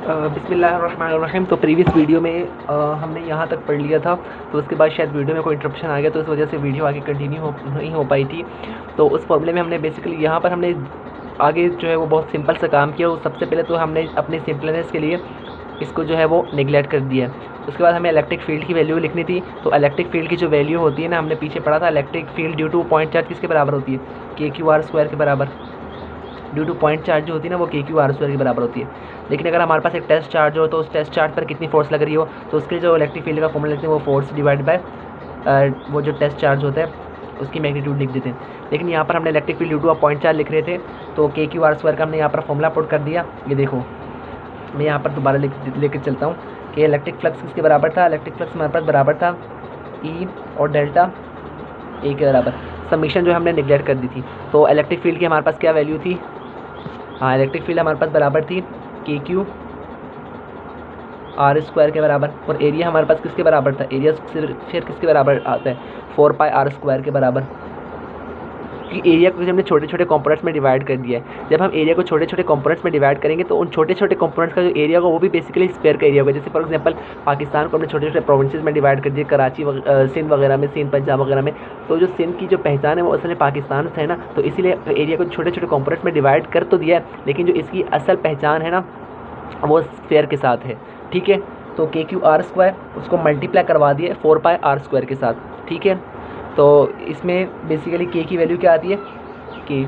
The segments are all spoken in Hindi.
बिस्मिल्लाहिर्रहमानिर्रहीम। तो प्रीवियस वीडियो में हमने यहाँ तक पढ़ लिया था, तो उसके बाद शायद वीडियो में कोई इंटरप्शन आ गया, तो इस वजह से वीडियो आगे कंटिन्यू नहीं हो पाई थी। तो उस फॉर्मूले में हमने बेसिकली यहाँ पर हमने आगे जो है वो बहुत सिंपल सा काम किया। सबसे पहले तो हमने अपने सिंपलनेस के लिए इसको जो है वो नेगलेक्ट कर दिया। उसके बाद हमें इलेक्ट्रिक फील्ड की वैल्यू लिखनी थी। तो इलेक्ट्रिक फील्ड की जो वैल्यू होती है ना, हमने पीछे पढ़ा था, electric field due two point charge किसके बराबर होती है? KQ_R² के बराबर। ड्यू टू पॉइंट चार्ज जो होती है ना, वो KQ_R² के बराबर होती है। लेकिन अगर हमारे पास एक टेस्ट चार्ज हो, तो उस टेस्ट चार्ज पर कितनी फोर्स लग रही हो, तो उसके जो इलेक्ट्रिक फील्ड का फॉर्मूला लिखते हैं वो फोर्स डिवाइड बाय वो जो टेस्ट चार्ज होता है उसकी मैग्नीट्यूड लिख देते हैं। लेकिन यहाँ पर हमने electric field due two point charge लिख रहे थे, तो KQ_R² का हमने यहाँ पर फॉर्मूला पुट कर दिया। ये देखो, मैं यहाँ पर दोबारा लेकर चलता हूँ कि इलेक्ट्रिक फ्लक्स किसके बराबर था। इलेक्ट्रिक फ्लक्स हमारे पास बराबर था E और डेल्टा A के बराबर। समीशन जो हमने निगलेक्ट कर दी थी। तो इलेक्ट्रिक फील्ड की हमारे पास क्या वैल्यू थी? हाँ, इलेक्ट्रिक फील्ड हमारे पास बराबर थी KQ_R² के बराबर। और एरिया हमारे पास किसके बराबर था? एरिया फिर किसके बराबर आता है? 4πr² के बराबर। कि एरिया को हमने छोटे छोटे कंपोनेंट्स में डिवाइड कर दिया है। जब हम एरिया को छोटे छोटे कंपोनेंट्स में डिवाइड करेंगे, तो उन छोटे छोटे कंपोनेंट्स का जो एरिया होगा वो भी बेसिकली स्फीयर का एरिया होगा। जैसे फॉर एग्जांपल पाकिस्तान को हमने छोटे छोटे प्रोविंसेस में डिवाइड कर दिया, कराची सिंध वगैरह में, सिंध पंजाब वगैरह में। तो जो सिंध की जो पहचान है वो असल में पाकिस्तान से है ना, तो इसीलिए एरिया को छोटे छोटे कंपोनेंट्स में डिवाइड कर तो दिया है, लेकिन जो इसकी असल पहचान है ना वो स्फीयर के साथ है। ठीक है, तो KQ_R² उसको मल्टीप्लाई करवा दिया 4πr² के साथ। ठीक है, तो इसमें बेसिकली K की वैल्यू क्या आती है? K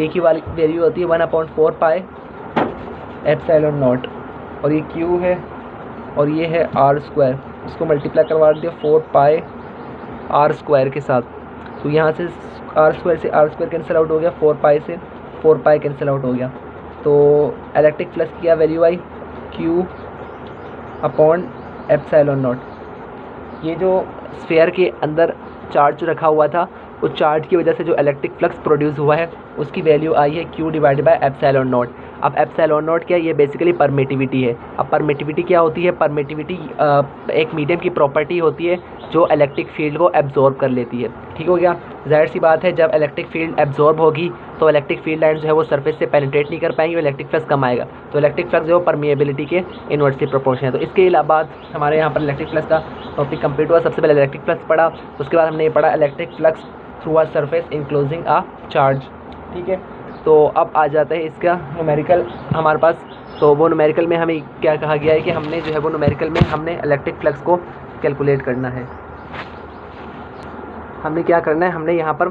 की वाली वैल्यू होती है 1/4πε0, और ये Q है और ये है R²। इसको मल्टीप्लाई करवा दिया 4πr² के साथ। तो यहाँ से R² से R² कैंसिल आउट हो गया, 4π से 4π कैंसिल आउट हो गया। तो इलेक्ट्रिक फ्लक्स की क्या वैल्यू आई? Q/ε0। ये जो स्फीयर के अंदर चार्ज रखा हुआ था, उस चार्ज की वजह से जो इलेक्ट्रिक फ्लक्स प्रोड्यूस हुआ है उसकी वैल्यू आई है Q/ε0। अब ε0 क्या है? ये बेसिकली परमिटिविटी है। अब परमिटिविटी क्या होती है? परमिटिविटी एक मीडियम की प्रॉपर्टी होती है जो इलेक्ट्रिक फील्ड को एब्जॉर्ब कर लेती है। ठीक हो गया? जाहिर सी बात है, जब इलेक्ट्रिक फील्ड एब्जॉर्ब होगी तो इलेक्ट्रिक फील्ड लाइन जो है वो सरफेस से पेनिट्रेट नहीं कर पाएंगे, इलेक्ट्रिक फ्लक्स कम आएगा। तो इलेक्ट्रिक फ्लक्स जो है परमिएबिलिटी के इनवर्सली प्रोपोर्शन है। तो इसके बाद हमारे यहाँ पर इलेक्ट्रिक फ्लक्स का टॉपिक कंप्लीट हुआ। सबसे पहले इलेक्ट्रिक फ्लक्स पढ़ा, उसके बाद हमने ये पढ़ा electric flux through a surface enclosing a charge. ठीक है, तो अब आ जाता है इसका न्यूमेरिकल हमारे पास। तो वो न्यूमेरिकल में हमें क्या कहा गया है कि हमने जो है वो न्यूमेरिकल में हमने इलेक्ट्रिक फ्लक्स को कैलकुलेट करना है। हमने क्या करना है? हमने यहाँ पर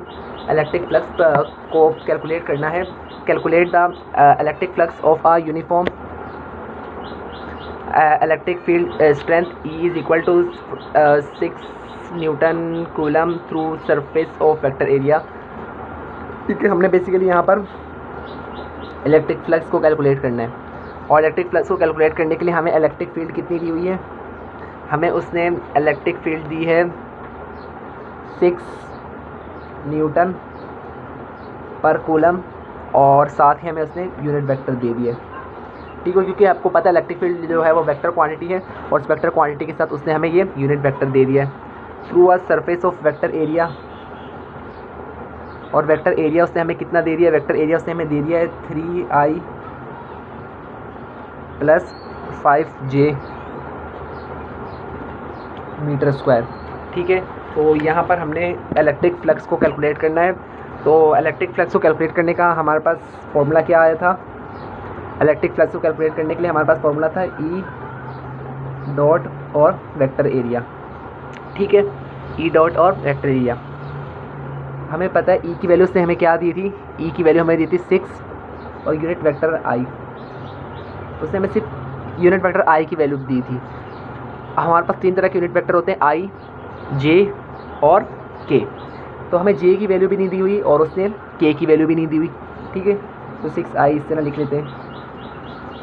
इलेक्ट्रिक फ्लक्स को कैलकुलेट करना है। Calculate the electric flux of a uniform electric field strength E is equal to 6 newton coulomb through surface of vector area. ठीक है, हमने बेसिकली यहाँ पर इलेक्ट्रिक फ्लक्स को कैलकुलेट करना है। और इलेक्ट्रिक फ्लक्स को कैलकुलेट करने के लिए हमें इलेक्ट्रिक फील्ड कितनी दी हुई है? हमें उसने इलेक्ट्रिक फील्ड दी है 6 न्यूटन पर कूलम, और साथ ही हमें उसने यूनिट वेक्टर दे दिया। ठीक है, क्योंकि आपको पता है इलेक्ट्रिक फील्ड जो है वो वेक्टर क्वांटिटी है, और उस वेक्टर क्वांटिटी के साथ उसने हमें ये यूनिट वेक्टर दे दिया है। Through a surface of vector area, और वेक्टर एरिया उसने हमें कितना दे दिया? वेक्टर एरिया उसने हमें दे दिया है 3I + 5J मीटर स्क्वायर। ठीक है, तो यहाँ पर हमने इलेक्ट्रिक फ्लक्स को कैलकुलेट करना है। तो इलेक्ट्रिक फ्लक्स को कैलकुलेट करने का हमारे पास फॉर्मूला क्या आया था? इलेक्ट्रिक फ्लक्स को कैलकुलेट करने के लिए हमारे पास फॉर्मूला था E डॉट और वेक्टर एरिया। ठीक है, E डॉट और वेक्टर एरिया। हमें पता है E की वैल्यू से हमें क्या दी थी? E की वैल्यू हमें दी थी 6 और यूनिट वेक्टर I। उसने हमें सिर्फ यूनिट वेक्टर I की वैल्यू दी थी। हमारे पास 3 तरह के यूनिट वेक्टर होते हैं, I, J और K। तो हमें J की वैल्यू भी नहीं दी हुई और उसने K की वैल्यू भी नहीं दी हुई। ठीक है, तो 6I इस तरह लिख लेते हैं।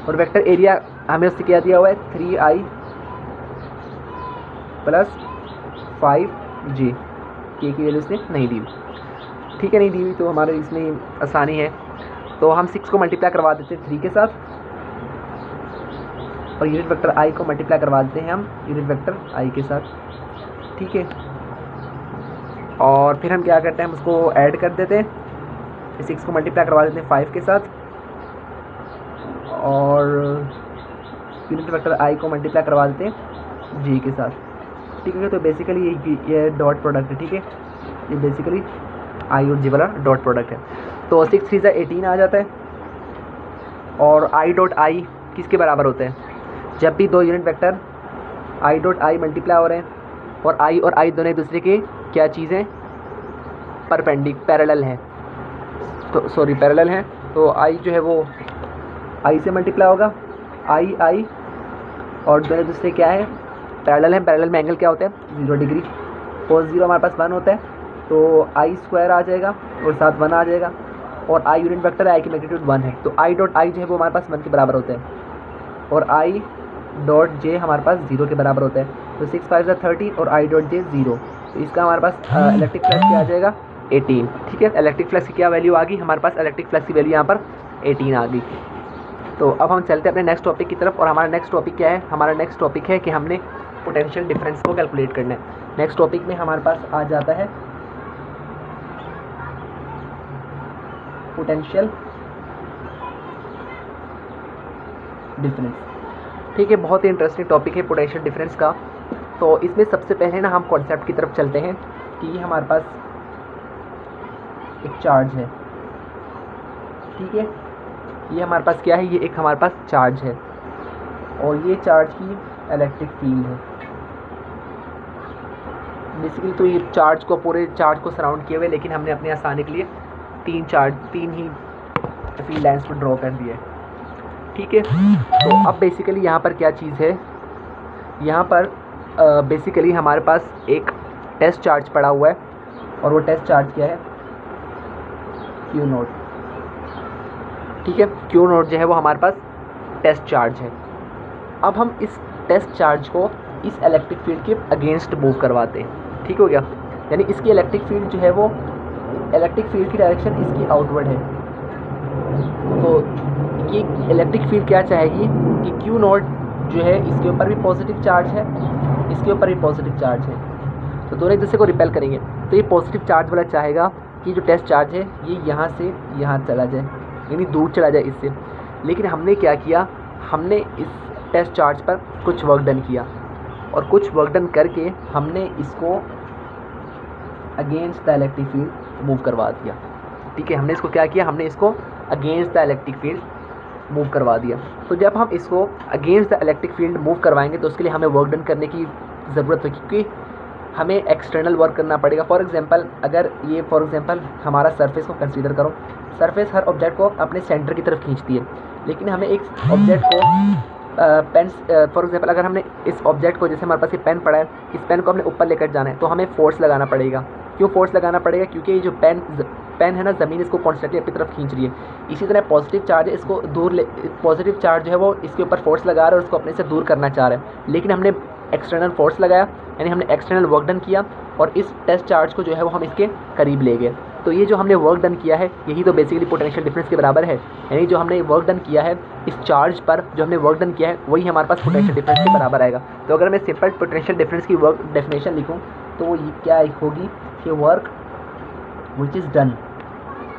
और वेक्टर एरिया हमें उससे क्या दिया हुआ है? 3I + 5J। K की वैल्यू उसने नहीं दी हुई। ठीक है, नहीं दी हुई तो हमारे इसमें आसानी है। तो हम 6 को मल्टीप्लाई करवा देते हैं 3 के साथ, और यूनिट वेक्टर I को मल्टीप्लाई करवा देते हैं हम यूनिट वेक्टर I के साथ। ठीक है, और फिर हम क्या करते हैं? हम उसको ऐड कर देते हैं। 6 को मल्टीप्लाई करवा देते हैं 5 के साथ, और यूनिट वेक्टर आई को मल्टीप्लाई करवा देते हैं जे के साथ, ठीक है। तो बेसिकली ये डॉट प्रोडक्ट है, ठीक है, ये बेसिकली आई और जे वाला डॉट प्रोडक्ट है। तो 6 3 18 आ जाता है। और आई डॉट आई किसके बराबर होता है? जब भी दो unit vector I dot I multiply हो रहे हैं और आई दोनों एक दूसरे के क्या चीज़ हैं? पैरेलल हैं, तो सॉरी पैरेलल हैं। तो आई जो है वो आई से मल्टीप्लाई होगा, आई और दोनों दूसरे क्या है? पैरेलल हैं। पैरेलल में एंगल क्या होता है? 0 डिग्री। और 0 हमारे पास 1 होता है, तो आई स्क्वायर आ जाएगा और साथ 1 आ जाएगा। और आई यूनिट वेक्टर है, आई की मैग्नीट्यूड 1 है, तो आई डॉट आई जो है वो हमारे पास 1 के बराबर होता है। और आई डॉट जे हमारे पास 0 के बराबर होता है। तो 6 5 13 और आई डॉट जे 0। तो इसका हमारे पास इलेक्ट्रिक फ्लक्स क्या आ जाएगा? 18, ठीक है। इलेक्ट्रिक फ्लक्स की क्या वैल्यू आ गई? हमारे पास इलेक्ट्रिक फ्लक्स की वैल्यू यहाँ पर 18 आ गई। तो अब हम चलते हैं अपने नेक्स्ट टॉपिक की तरफ। और हमारा नेक्स्ट टॉपिक क्या है? हमारा नेक्स्ट टॉपिक है कि हमने पोटेंशियल डिफरेंस को कैलकुलेट करना है। नेक्स्ट टॉपिक में हमारे पास आ जाता है पोटेंशियल डिफरेंस, ठीक है। बहुत ही इंटरेस्टिंग टॉपिक है पोटेंशियल डिफरेंस का। तो इसमें सबसे पहले ना हम कॉन्सेप्ट की तरफ चलते हैं कि ये हमारे पास एक चार्ज है, ठीक है। ये हमारे पास क्या है? ये एक हमारे पास चार्ज है और ये चार्ज की इलेक्ट्रिक फील्ड है बेसिकली। तो ये चार्ज को पूरे चार्ज को सराउंड किए हुए, लेकिन हमने अपने आसानी के लिए तीन ही फील्ड लाइंस को ड्रॉ कर दिया है, ठीक है। तो अब बेसिकली यहाँ पर क्या चीज़ है? यहाँ पर बेसिकली हमारे पास एक टेस्ट चार्ज पड़ा हुआ है और वो टेस्ट चार्ज क्या है? क्यू नोट, ठीक है। क्यू नोट जो है वो हमारे पास टेस्ट चार्ज है। अब हम इस टेस्ट चार्ज को इस इलेक्ट्रिक फील्ड के अगेंस्ट मूव करवाते हैं, ठीक हो गया। यानी इसकी इलेक्ट्रिक फील्ड जो है वो इलेक्ट्रिक फील्ड की डायरेक्शन इसकी आउटवर्ड है। तो ये इलेक्ट्रिक फील्ड क्या चाहेगी कि क्यू नोट जो है इसके ऊपर भी पॉजिटिव चार्ज है, इसके ऊपर भी पॉजिटिव चार्ज है, तो दोनों एक दूसरे को रिपेल करेंगे। तो ये पॉजिटिव चार्ज वाला चाहेगा कि जो टेस्ट चार्ज है ये यहाँ से यहाँ चला जाए, यानी दूर चला जाए इससे। लेकिन हमने क्या किया? हमने इस टेस्ट चार्ज पर कुछ वर्क डन किया और कुछ वर्क डन करके हमने इसको against the electric field move करवा दिया, ठीक है। हमने इसको क्या किया? हमने इसको against the electric field move करवा दिया। तो जब हम इसको against the electric field move करवाएंगे तो उसके लिए हमें वर्क डन करने की ज़रूरत है, क्योंकि हमें एक्सटर्नल वर्क करना पड़ेगा। फॉर एग्जांपल अगर ये हमारा सरफेस को कंसीडर करो, सरफेस हर ऑब्जेक्ट को अपने सेंटर की तरफ खींचती है, लेकिन हमें एक ऑब्जेक्ट को पेन फॉर एग्जांपल अगर हमने इस ऑब्जेक्ट को, जैसे हमारे पास ये पेन पड़ा है, इस पेन को हमने ऊपर लेकर जाना है तो हमें फोर्स लगाना पड़ेगा। क्यों फोर्स लगाना पड़ेगा? क्योंकि ये जो पेन है ना, ज़मीन इसको कॉन्स्टेंटली अपनी तरफ खींच रही है। इसी तरह पॉजिटिव चार्ज है, इसको पॉजिटिव चार्ज जो है वो इसके ऊपर फोर्स लगा रहा है और उसको अपने से दूर करना चाह रहा है, लेकिन हमने एक्सटर्नल फोर्स लगाया, यानी हमने एक्सटर्नल वर्क डन किया और इस टेस्ट चार्ज को जो है वो हम इसके करीब ले गए। तो ये जो हमने वर्क डन किया है यही तो बेसिकली पोटेंशियल डिफरेंस के बराबर है। यानी जो हमने वर्क डन किया है इस चार्ज पर, जो हमने वर्क डन किया है वही हमारे पास पोटेंशियल डिफरेंस के बराबर आएगा। तो अगर मैं सिंपल पोटेंशियल डिफरेंस की वर्क डेफिनेशन लिखूँ तो वो ये क्या होगी कि work which is done,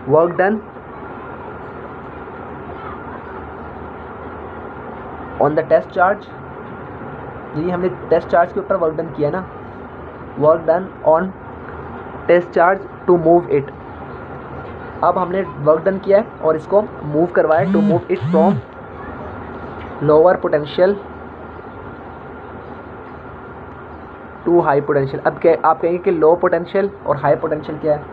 work done on the test charge, यही हमने टेस्ट चार्ज के ऊपर वर्क डन किया ना, work done on test charge to move it. अब हमने वर्क डन किया है और इसको मूव करवाया, to move it from lower potential to high potential. अब क्या आप कहेंगे कि लो पोटेंशियल और हाई पोटेंशियल क्या है?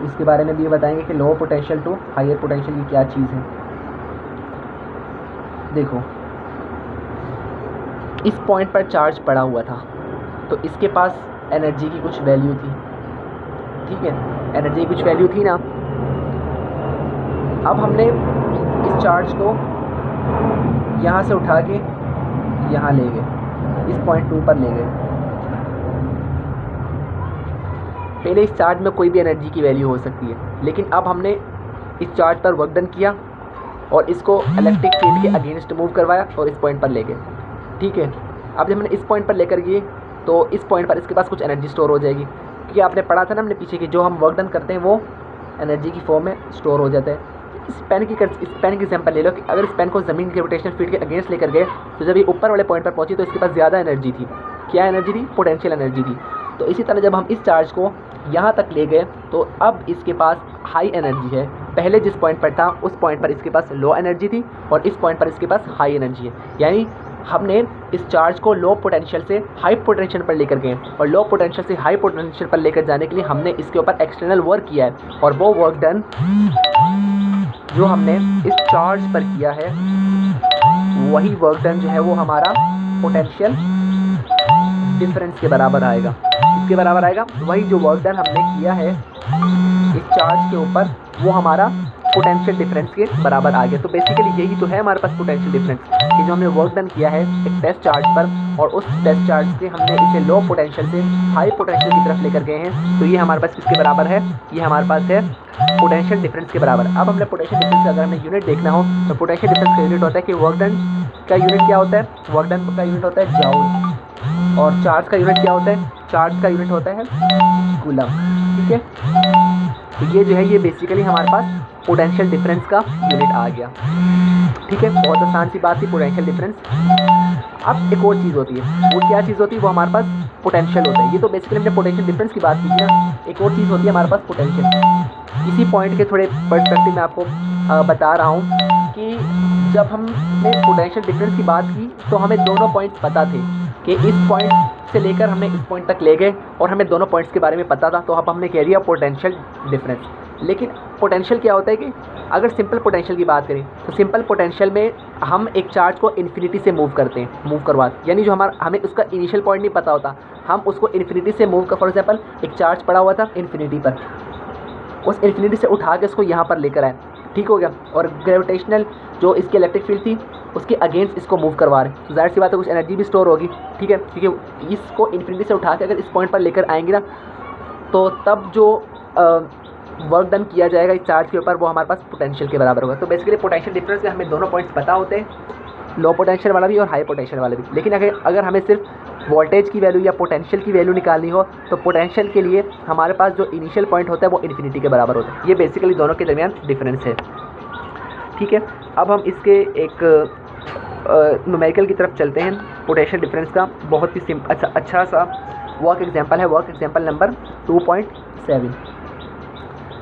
इसके बारे में भी ये बताएंगे कि low potential to higher potential की क्या चीज़ है। देखो इस पॉइंट पर चार्ज पड़ा हुआ था तो इसके पास एनर्जी की कुछ वैल्यू थी, ठीक है, एनर्जी की कुछ वैल्यू थी ना। अब हमने इस चार्ज को यहाँ से उठा के यहाँ ले गए, इस पॉइंट 2 पर ले गए। पहले इस चार्ज में कोई भी एनर्जी की वैल्यू हो सकती है, लेकिन अब हमने इस चार्ज पर वर्क डन किया और इसको इलेक्ट्रिक फील्ड के अगेंस्ट मूव करवाया और इस पॉइंट पर ले गए, ठीक है। अब जब हमने इस पॉइंट पर लेकर गए तो इस पॉइंट पर इसके पास कुछ एनर्जी स्टोर हो जाएगी, क्योंकि आपने पढ़ा था ना हमने पीछे की जो हम वर्क डन करते हैं वो एनर्जी की फॉर्म में स्टोर हो जाता है। इस पेन की एग्जांपल ले लो कि अगर इस पेन को ज़मीन के रोटेशनल फील्ड के अगेंस्ट लेकर गए तो जब ये ऊपर वाले पॉइंट पर पहुंची तो इसके पास ज़्यादा एनर्जी थी। क्या एनर्जी थी? पोटेंशियल एनर्जी थी। तो इसी तरह जब हम इस चार्ज को यहाँ तक ले गए तो अब इसके पास हाई एनर्जी है। पहले जिस पॉइंट पर था उस पॉइंट पर इसके पास लो एनर्जी थी और इस पॉइंट पर इसके पास हाई एनर्जी है। यानी हमने इस चार्ज को लो पोटेंशियल से हाई पोटेंशियल पर लेकर गए और लो पोटेंशियल से हाई पोटेंशियल पर लेकर जाने के लिए हमने इसके ऊपर एक्सटर्नल वर्क किया है और वो वर्क डन जो हमने इस चार्ज पर किया है वही वर्क डन जो है वो हमारा पोटेंशियल डिफरेंस के बराबर आएगा। किसके बराबर आएगा? वही जो वर्क डन हमने किया है इस चार्ज के ऊपर वो हमारा पोटेंशियल डिफरेंस के बराबर आ गया। तो बेसिकली यही तो है हमारे पास पोटेंशियल डिफरेंस कि जो हमने वर्क डन किया है एक टेस्ट चार्ज पर और उस टेस्ट चार्ज से हमने इसे लो पोटेंशियल से हाई पोटेंशियल की तरफ लेकर गए हैं। तो ये हमारे पास किसके बराबर है? ये हमारे पास है पोटेंशियल डिफरेंस के बराबर। अब हमने पोटेंशियल डिफरेंस का अगर हमें यूनिट देखना हो तो पोटेंशियल डिफरेंस का यूनिट होता है कि वर्क डन का यूनिट क्या होता है? वर्क डन का यूनिट होता है जूल और चार्ज का यूनिट क्या होता है? चार्ज का यूनिट होता है कूलम। ठीक है, तो ये जो है ये बेसिकली हमारे पास पोटेंशियल डिफरेंस का यूनिट आ गया। ठीक है, बहुत आसान सी बात थी पोटेंशियल डिफरेंस। अब एक और चीज़ होती है, वो क्या चीज़ होती है? वो हमारे पास पोटेंशियल होता है। ये तो बेसिकली हमने पोटेंशियल डिफरेंस की बात की थी ना। एक और चीज़ होती है हमारे पास पोटेंशियल। इसी पॉइंट के थोड़े पर्सपेक्टिव में आपको बता रहा हूँ कि जब हमने पोटेंशियल डिफरेंस की बात की तो हमें दोनों पॉइंट्स पता थे कि इस पॉइंट से लेकर हमने इस पॉइंट तक ले गए और हमें दोनों पॉइंट्स के बारे में पता था। तो अब हमने कह दिया पोटेंशियल डिफरेंस। लेकिन पोटेंशियल क्या होता है कि अगर सिंपल पोटेंशियल की बात करें तो सिंपल पोटेंशियल में हम एक चार्ज को इन्फिनिटी से मूव करते हैं, मूव करवाते, यानी जो हमें उसका इनिशियल पॉइंट नहीं पता होता, हम उसको इन्फिनिटी से मूव कर। फॉर एग्जाम्पल एक चार्ज पड़ा हुआ था इन्फिनिटी पर, उस इन्फिनिटी से उठा के उसको यहाँ पर लेकर आए, ठीक हो गया, और ग्रेविटेशनल जो इसकी इलेक्ट्रिक फील्ड थी उसके अगेंस्ट इसको मूव करवा रहे, तो जाहिर सी बात है कुछ एनर्जी भी स्टोर होगी। ठीक है, क्योंकि इसको इन्फिनिटी से उठा के अगर इस पॉइंट पर लेकर आएंगे ना तो तब जो वर्क डन किया जाएगा इस चार्ज के ऊपर वो हमारे पास पोटेंशियल के बराबर होगा। तो बेसिकली पोटेंशियल डिफरेंस में हमें दोनों पॉइंट्स पता होते हैं, लो पोटेंशियल वाला भी और हाई पोटेंशियल वाला भी। लेकिन अगर हमें सिर्फ वोल्टेज की वैल्यू या पोटेंशियल की वैल्यू निकालनी हो तो पोटेंशियल के लिए हमारे पास जो इनिशियल पॉइंट होता है वो इन्फिनिटी के बराबर होता है। ये बेसिकली दोनों के दरमियान डिफरेंस है। ठीक है, अब हम इसके एक न्यूमेरिकल की तरफ चलते हैं। पोटेंशियल डिफरेंस का बहुत ही अच्छा सा वर्क एग्जांपल है, वर्क एग्जांपल नंबर 2.7।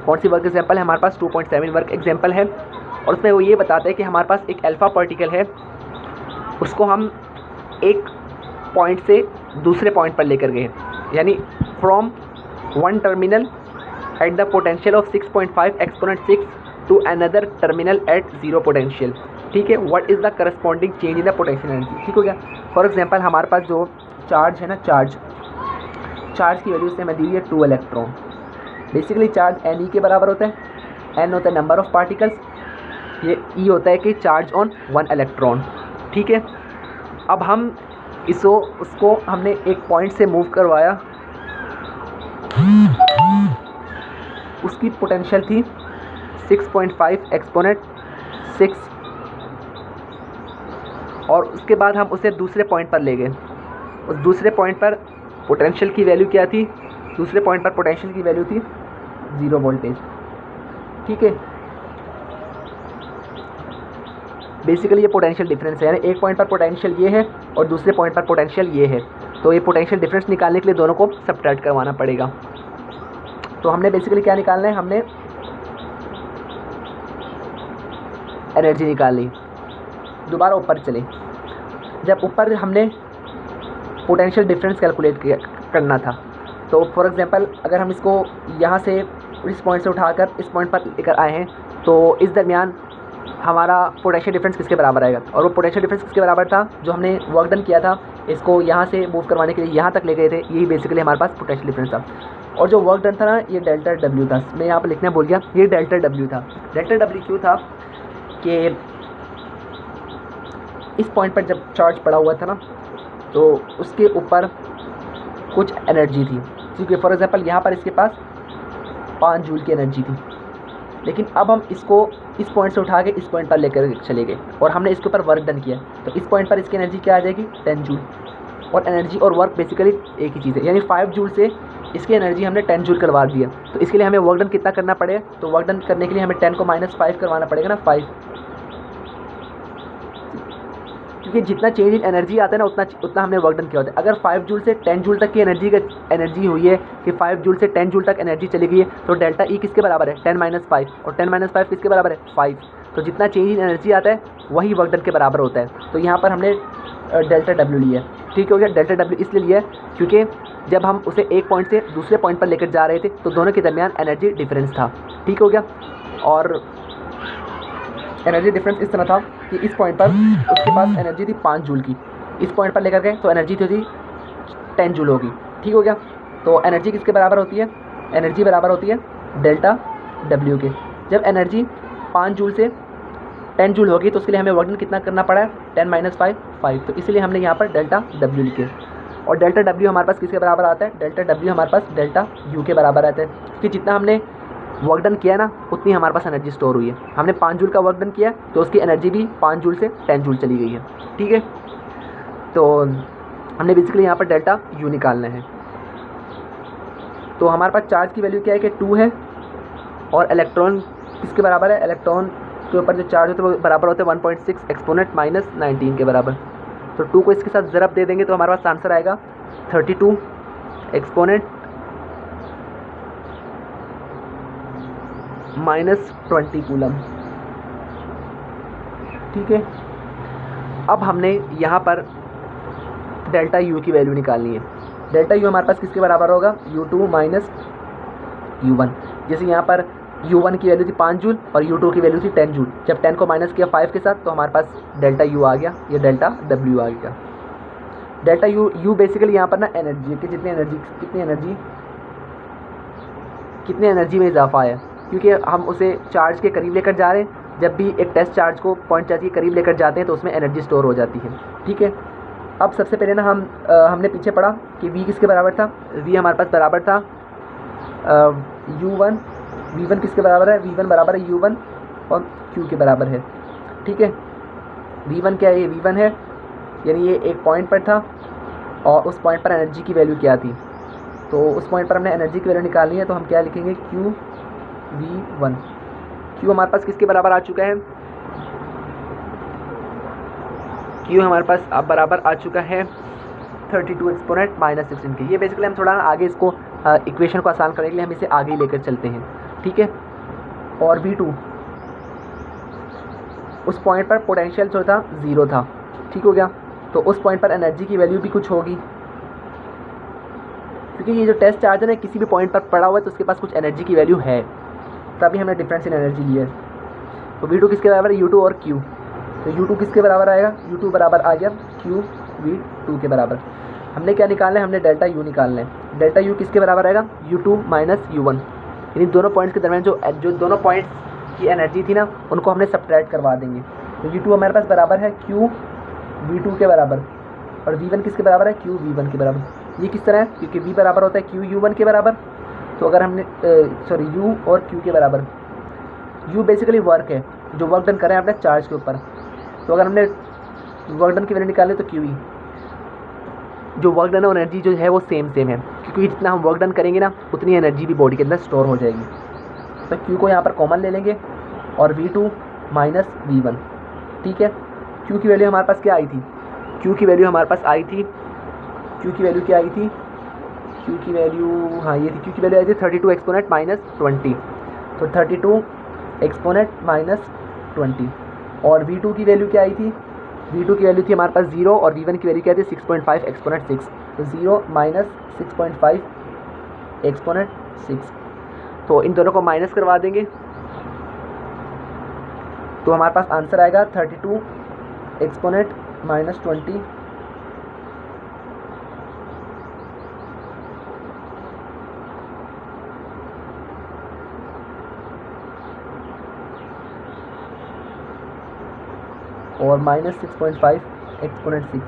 कौन सी वर्क एग्जांपल है? हमारे पास 2.7 वर्क एग्जांपल है और उसमें वो ये बताता है कि हमारे पास एक अल्फा पार्टिकल है, उसको हम एक पॉइंट से दूसरे पॉइंट पर लेकर गए, यानी from one terminal at the potential of 6.5 exponent 6 to another terminal at 0 potential. ठीक है, what is the corresponding change in the potential energy. ठीक हो गया। फॉर एग्जांपल हमारे पास जो चार्ज है ना, चार्ज की वैल्यू से हमें दी है 2 इलेक्ट्रॉन। बेसिकली चार्ज एन के बराबर होता है, एन होता है नंबर ऑफ पार्टिकल्स, ये ई होता है कि चार्ज ऑन 1 इलेक्ट्रॉन। ठीक है, अब हम उसको हमने एक पॉइंट से मूव करवाया, उसकी पोटेंशियल थी 6.5 एक्सपोनेंट 6 और उसके बाद हम उसे दूसरे पॉइंट पर ले गए। उस दूसरे पॉइंट पर पोटेंशियल की वैल्यू क्या थी? दूसरे पॉइंट पर पोटेंशियल की वैल्यू थी 0 वोल्टेज। ठीक है, बेसिकली ये पोटेंशियल डिफरेंस है, यानी एक पॉइंट पर पोटेंशियल ये है और दूसरे पॉइंट पर पोटेंशियल ये है। तो ये पोटेंशियल डिफरेंस निकालने के लिए दोनों को सब्ट्रैक्ट करवाना पड़ेगा। तो हमने बेसिकली क्या निकालना है? हमने एनर्जी निकाली। दोबारा ऊपर चले, जब ऊपर हमने पोटेंशियल डिफरेंस कैलकुलेट करना था तो फॉर एग्जांपल अगर हम इसको यहाँ से इस पॉइंट से उठाकर इस पॉइंट पर लेकर आए हैं तो इस दरमियान हमारा पोटेंशियल डिफरेंस किसके बराबर आएगा? और वो पोटेंशियल डिफरेंस किसके बराबर था? जो हमने वर्क डन किया था, इसको यहाँ से मूव करवाने के लिए यहाँ तक ले गए थे, यही बेसिकली हमारे पास पोटेंशियल डिफरेंस था। और जो वर्क डन था ना, ये डेल्टा डब्ल्यू था। मैं यहाँ पर लिखना भूल गया, ये डेल्टा डब्ल्यू था। डेल्टा डब्ल्यू क्यों था कि इस पॉइंट पर जब चार्ज पड़ा हुआ था ना तो उसके ऊपर कुछ एनर्जी थी, क्योंकि फॉर एग्जांपल यहाँ पर इसके पास 5 जूल की एनर्जी थी, लेकिन अब हम इसको इस पॉइंट से उठा के इस पॉइंट पर लेकर चले गए और हमने इसके ऊपर वर्क डन किया, तो इस पॉइंट पर इसकी एनर्जी क्या आ जाएगी? 10 जूल। और एनर्जी और वर्क बेसिकली एक ही चीज़ है, यानी 5 जूल से इसकी एनर्जी हमने 10 जूल करवा दी है। तो इसके लिए हमें वर्क डन कितना करना पड़ेगा, तो वर्क डन करने के लिए हमें 10 को -5 करवाना पड़ेगा ना, 5, क्योंकि जितना चेंज इन एनर्जी आता है ना उतना हमने वर्क डन किया होता है। अगर 5 जूल से 10 जूल तक की एनर्जी हुई है कि 5 जूल से 10 जूल तक एनर्जी चली गई है, तो डेल्टा ई किसके बराबर है, 10 - 5, और 10 - 5 किसके बराबर है, 5। तो जितना चेंज इन एनर्जी आता है वही वर्क डन के बराबर होता है। तो यहाँ पर हमने डेल्टा डब्ल्यू लिया है। ठीक हो गया। डेल्टा डब्ल्यू इसलिए लिया है क्योंकि जब हम उसे एक पॉइंट से दूसरे पॉइंट पर लेकर जा रहे थे तो दोनों के दरमियान एनर्जी डिफरेंस था। ठीक हो गया। और एनर्जी डिफरेंस इस तरह था कि इस पॉइंट पर उसके पास एनर्जी थी 5 जूल की, इस पॉइंट पर लेकर गए तो एनर्जी थी 10 जूल होगी। ठीक हो गया। तो एनर्जी किसके बराबर होती है, एनर्जी बराबर होती है डेल्टा डब्ल्यू के। जब एनर्जी 5 जूल से 10 जूल होगी तो उसके लिए हमें वर्क डन कितना करना पड़ा है, 10 - 5, 5। तो इसलिए हमने यहाँ पर डेल्टा डब्ल्यू लिखे। और डेल्टा डब्ल्यू हमारे पास किसके बराबर आता है, डेल्टा डब्ल्यू हमारे पास डेल्टा यू के बराबर आता है, क्योंकि जितना हमने वर्क डन किया ना उतनी हमारे पास एनर्जी स्टोर हुई है। हमने 5 जूल का वर्क डन किया तो उसकी एनर्जी भी 5 जूल से 10 जूल चली गई है। ठीक है। तो हमने बेसिकली यहाँ पर डेल्टा यू निकालना है। तो हमारे पास चार्ज की वैल्यू क्या है कि 2 है, और इलेक्ट्रॉन किसके बराबर है, इलेक्ट्रॉन के ऊपर जो चार्ज होता है वो बराबर होता है 1.6 एक्सपोनेंट -19 के बराबर। तो 2 को इसके साथ ज़रब दे देंगे तो हमारे पास आंसर आएगा 32 एक्सपोनेंट -20 कूलम। ठीक है। अब हमने यहाँ पर डेल्टा यू की वैल्यू निकालनी है। डेल्टा यू हमारे पास किसके बराबर होगा, U2 - U1। जैसे यहाँ पर U1 की वैल्यू थी 5 जूल और U2 की वैल्यू थी 10 जूल। जब 10 को माइनस किया 5 के साथ तो हमारे पास डेल्टा यू आ गया, ये डेल्टा डब्ल्यू आ गया। डेल्टा यू बेसिकली यहाँ पर ना एनर्जी कि कितनी एनर्जी में इजाफा है, क्योंकि हम उसे चार्ज के करीब लेकर जा रहे हैं। जब भी एक टेस्ट चार्ज को पॉइंट चार्ज के करीब लेकर जाते हैं तो उसमें एनर्जी स्टोर हो जाती है। ठीक है। अब सबसे पहले ना हमने पीछे पढ़ा कि V किसके बराबर था, V हमारे पास बराबर था U1, V1 किसके बराबर है, V1 बराबर है U1 और Q के बराबर है। ठीक है। V1 क्या है, ये V1 है, यानी ये एक पॉइंट पर था और उस पॉइंट पर एनर्जी की वैल्यू क्या थी, तो उस पॉइंट पर हमने एनर्जी की वैल्यू निकालनी है। तो हम क्या लिखेंगे, QV1। Q हमारे पास किसके बराबर आ चुका है, Q हमारे पास अब बराबर आ चुका है 32 एक्सपोनेंट -16 के। ये बेसिकली हम थोड़ा ना आगे इसको इक्वेशन को आसान करने के लिए हम इसे आगे लेकर चलते हैं। ठीक है। और V2 उस पॉइंट पर पोटेंशियल जो था 0 था। ठीक हो गया। तो उस पॉइंट पर एनर्जी की वैल्यू भी कुछ होगी, क्योंकि ये जो टेस्ट चार्ज है ना किसी भी पॉइंट पर पड़ा हुआ है तो उसके पास कुछ एनर्जी की वैल्यू है, तभी हमने डिफरेंस इन एनर्जी लिया है। तो V2 किसके बराबर है, U2 और Q। तो U2 किसके बराबर आएगा, U2 बराबर आ गया QV2 के बराबर। हमने क्या निकालना है, हमने डेल्टा U निकालना है। डेल्टा U किसके बराबर आएगा, U2 - U1, यानी दोनों पॉइंट्स के दरमियान जो दोनों पॉइंट्स की एनर्जी थी ना उनको हमने सब्ट्रैक्ट करवा देंगे। तो U2 हमारे पास बराबर है QV2 के बराबर, और V1 किसके बराबर है, QV1 के बराबर। ये किस तरह है, क्योंकि V बराबर होता है QU1 के बराबर। तो अगर हमने U और Q के बराबर, U बेसिकली वर्क है, जो वर्क डन करें अपने चार्ज के ऊपर। तो अगर हमने वर्क डन की वैल्यू निकाले तो QE, जो वर्क डन और एनर्जी जो है वो सेम है, क्योंकि जितना हम वर्क डन करेंगे ना उतनी एनर्जी भी बॉडी के अंदर स्टोर हो जाएगी। तो Q को यहाँ पर कॉमन ले लेंगे और V2 - V1। ठीक है। Q की वैल्यू हमारे पास क्या आई थी, Q की वैल्यू हमारे पास आई थी, Q की वैल्यू क्या आई थी, Q की वैल्यू हाँ ये थी, Q की वैल्यू आई थी 32 एक्सपोनेंट -20। तो 32 एक्सपोनेंट -20। और V2 की वैल्यू क्या आई थी, V2 की वैल्यू थी हमारे पास 0 और V1 की वैल्यू क्या थी 6.5 एक्सपोनेंट 6। तो 0 - 6.5 एक्सपोनेंट 6। तो इन दोनों को माइनस करवा देंगे तो हमारे पास आंसर आएगा 32 एक्सपोनेंट -20 और -6.5 एक्सपोनेंट 6।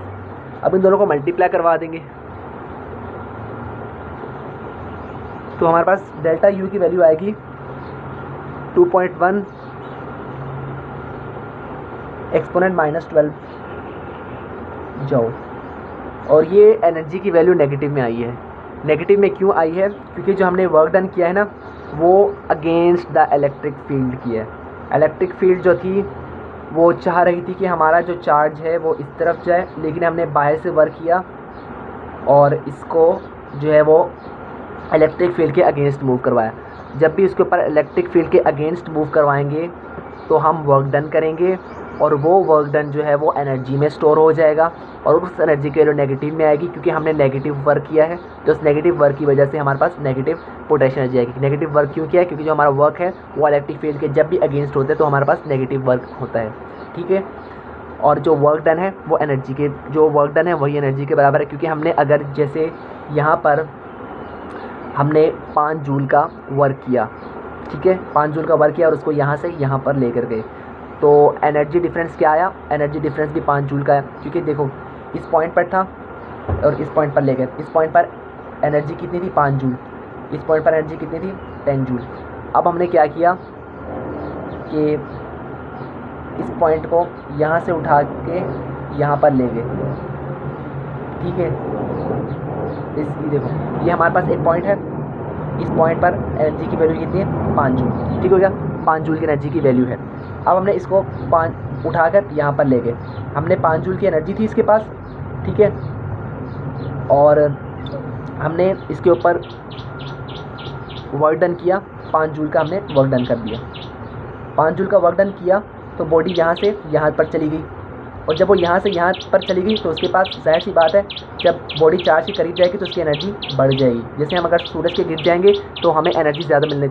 अब इन दोनों को मल्टीप्लाई करवा देंगे तो हमारे पास डेल्टा U की वैल्यू आएगी 2.1 एक्सपोनेंट -12 जूल। और ये एनर्जी की वैल्यू नेगेटिव में आई है, नेगेटिव में क्यों आई है? क्योंकि जो हमने वर्क डन किया है ना, वो अगेंस्ट द इलेक्ट्रिक फील्ड किया है। इलेक्ट्रिक फील्ड जो थी वो चाह रही थी कि हमारा जो चार्ज है वो इस तरफ जाए, लेकिन हमने बाहर से वर्क किया और इसको जो है वो इलेक्ट्रिक फील्ड के अगेंस्ट मूव करवाया। जब भी इसके ऊपर इलेक्ट्रिक फील्ड के अगेंस्ट मूव करवाएंगे तो हम वर्क डन करेंगे और वो वर्क डन जो है वो एनर्जी में स्टोर हो जाएगा और उस एनर्जी के वैल्यू नेगेटिव में आएगी, क्योंकि हमने नेगेटिव वर्क किया है। तो उस नेगेटिव वर्क की वजह से हमारे पास नेगेटिव पोटेंशियल एनर्जी आएगी। नेगेटिव वर्क क्यों किया है? क्योंकि जो हमारा वर्क है वो इलेक्ट्रिक फील्ड के जब भी अगेंस्ट होते हैं तो हमारे पास नेगेटिव वर्क होता है, ठीक है। और जो वर्क डन है वो एनर्जी के, जो वर्क डन है वही एनर्जी के बराबर है, क्योंकि हमने अगर जैसे यहाँ पर हमने 5 जूल का वर्क किया, ठीक है, 5 जूल का वर्क किया और उसको यहाँ से यहाँ पर लेकर गए, तो एनर्जी डिफरेंस क्या आया? एनर्जी डिफरेंस भी 5 जूल का है, क्योंकि देखो इस पॉइंट पर था और इस पॉइंट पर ले गए। इस पॉइंट पर एनर्जी कितनी थी? 5 जूल। इस पॉइंट पर एनर्जी कितनी थी? 10 जूल। अब हमने क्या किया कि इस पॉइंट को यहाँ से उठा के यहाँ पर ले गए, ठीक है। इस देखो ये हमारे पास एक पॉइंट है, इस पॉइंट पर एनर्जी की वैल्यू कितनी है? 5 जूल, ठीक हो गया। 5 जूल की एनर्जी की वैल्यू है। अब हमने इसको 5 उठाकर यहाँ पर ले गए, हमने 5 जूल की एनर्जी थी इसके पास, ठीक है, और हमने इसके ऊपर वर्क डन किया, 5 जूल का हमने वर्क डन कर दिया। 5 जूल का वर्क डन किया तो बॉडी यहाँ से यहाँ पर चली गई, और जब वो यहाँ से यहाँ पर चली गई तो उसके पास जाहिर सी बात है जब बॉडी चार्ज के करीब जाएगी तो उसकी एनर्जी बढ़ जाएगी। जैसे हम अगर सूरज के गिर जाएंगे तो हमें एनर्जी ज़्यादा मिलने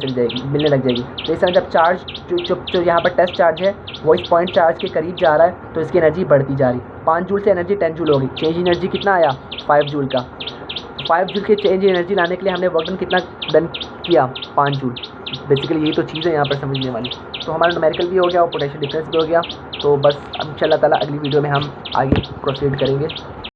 लग जाएगी। तो इस समय जब चार्ज जो यहाँ पर टेस्ट चार्ज है वो इस पॉइंट चार्ज के करीब जा रहा है तो इसकी एनर्जी बढ़ती जा रही। 5 जूल से एनर्जी 10 जूल होगी। चेंज एनर्जी कितना आया? 5 जूल का। 5 जूल के चेंज एनर्जी लाने के लिए हमने वर्क डन कितना डन किया? 5 जूल। बेसिकली यही तो चीज़ है यहाँ पर समझने वाली। तो हमारा न्यूमेरिकल भी हो गया और पोटेंशियल डिफरेंस भी हो गया। तो बस इंशाल्लाह ताला अगली वीडियो में हम आगे प्रोसीड करेंगे।